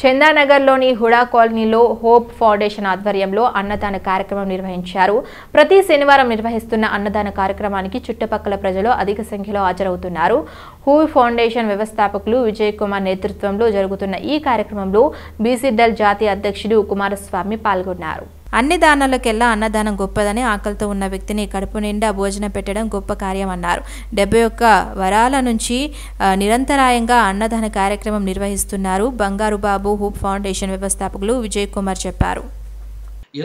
చందానగర్లోని హుడా కాలనీలో hope foundation ఆధ్వర్యంలో అన్నదాన కార్యక్రమం నిర్వహించారు. ప్రతి శనివారం నిర్వహిస్తున్న అన్నదాన కార్యక్రమానికి చుట్టుపక్కల ప్రజలు అధిక సంఖ్యలో హాజరవుతున్నారు. హోప్ ఫౌండేషన్ వ్యవస్థాపకులు విజయ్ కుమార్ నేతృత్వంలో జరుగుతున్న ఈ కార్యక్రమంలో బీసీడల్ జాతీయ అధ్యక్షుడు కుమారస్వామి పాల్గొన్నారు. అన్ని దానాలకెల్లా అన్నదానం గొప్పదని, ఆకలితో ఉన్న వ్యక్తిని కడుపు నిండా భోజనం పెట్టడం గొప్ప కార్యం అన్నారు. 71 వరాల నుంచి నిరంతరాయంగా అన్నదాన కార్యక్రమం నిర్వహిస్తున్నారు. బంగారు బాబు హోప్ ఫౌండేషన్ వ్యవస్థాపకులు విజయ్ కుమార్ చెప్పారు.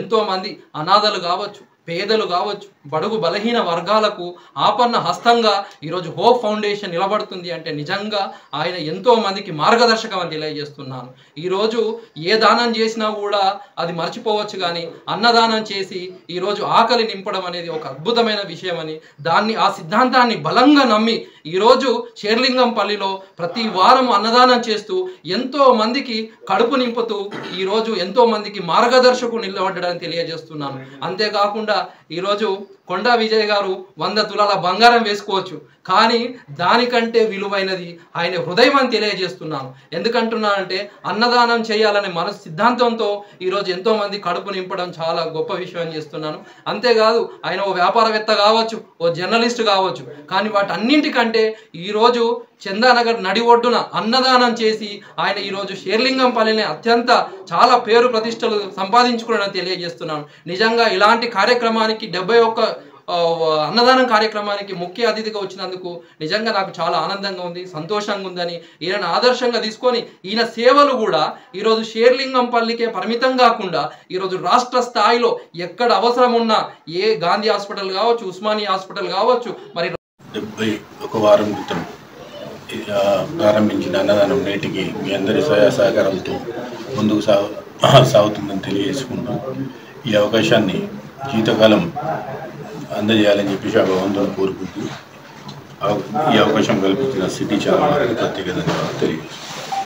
ఎంతో మంది అనాథలు కావచ్చు, పేదలు కావచ్చు, బడుగు బలహీన వర్గాలకు ఆపన్న హస్తంగా ఈరోజు హోప్ ఫౌండేషన్ నిలబడుతుంది అంటే నిజంగా ఆయన ఎంతో మందికి మార్గదర్శకం అని తెలియజేస్తున్నాను. ఈరోజు ఏ దానం చేసినా కూడా అది మర్చిపోవచ్చు, కానీ అన్నదానం చేసి ఈరోజు ఆకలి నింపడం అనేది ఒక అద్భుతమైన విషయం అని, ఆ సిద్ధాంతాన్ని బలంగా నమ్మి ఈరోజు షేర్లింగంపల్లిలో ప్రతి వారం అన్నదానం చేస్తూ ఎంతో మందికి కడుపు నింపుతూ ఈరోజు ఎంతో మందికి మార్గదర్శకుడు నిలబడ్డాడని తెలియజేస్తున్నాను. అంతేకాకుండా ఈరోజు కొండా విజయ్ గారు 100 తులాల బంగారం వేసుకోవచ్చు, కానీ దానికంటే విలువైనది ఆయన హృదయం అని తెలియజేస్తున్నాను. ఎందుకంటున్నానంటే అన్నదానం చేయాలనే మనసు సిద్ధాంతంతో ఈరోజు ఎంతో మంది కడుపు నింపడం చాలా గొప్ప విషయం చేస్తున్నాను. అంతేకాదు ఆయన ఓ వ్యాపారవేత్త కావచ్చు, ఓ జర్నలిస్ట్ కావచ్చు, కానీ వాటన్నింటికంటే ఈరోజు చందానగర్ నడి ఒడ్డున అన్నదానం చేసి ఆయన ఈరోజు షేర్లింగంపల్లిని చాలా పేరు ప్రతిష్టలు సంపాదించుకున్నాడని తెలియజేస్తున్నాను. నిజంగా ఇలాంటి కార్యక్రమానికి 71 అన్నదానం కార్యక్రమానికి ముఖ్య అతిథిగా వచ్చినందుకు నిజంగా నాకు చాలా ఆనందంగా ఉంది, సంతోషంగా ఉందని, ఈయన ఆదర్శంగా తీసుకొని ఈయన సేవలు కూడా ఈరోజు షేర్లింగంపల్లికే పరిమితం కాకుండా ఈరోజు రాష్ట్ర స్థాయిలో ఎక్కడ అవసరం ఉన్నా, ఏ గాంధీ హాస్పిటల్ కావచ్చు, ఉస్మానియా హాస్పిటల్ కావచ్చు, మరి 71 వారం క్రితం ప్రారంభించిన అన్నదానం నేటికి మీ అందరి సహకారంతో ముందుకు సాగుతుందని తెలియజేసుకుంటూ ఈ అవకాశాన్ని జీవితకాలం అందజేయాలని చెప్పేసి ఆ భగవంతుని కోరుకుంటూ ఈ అవకాశం కల్పించిన సిటీ ఛానల్ ప్రత్యేక ధన్యవాదాలు తెలియజేస్తున్నాను.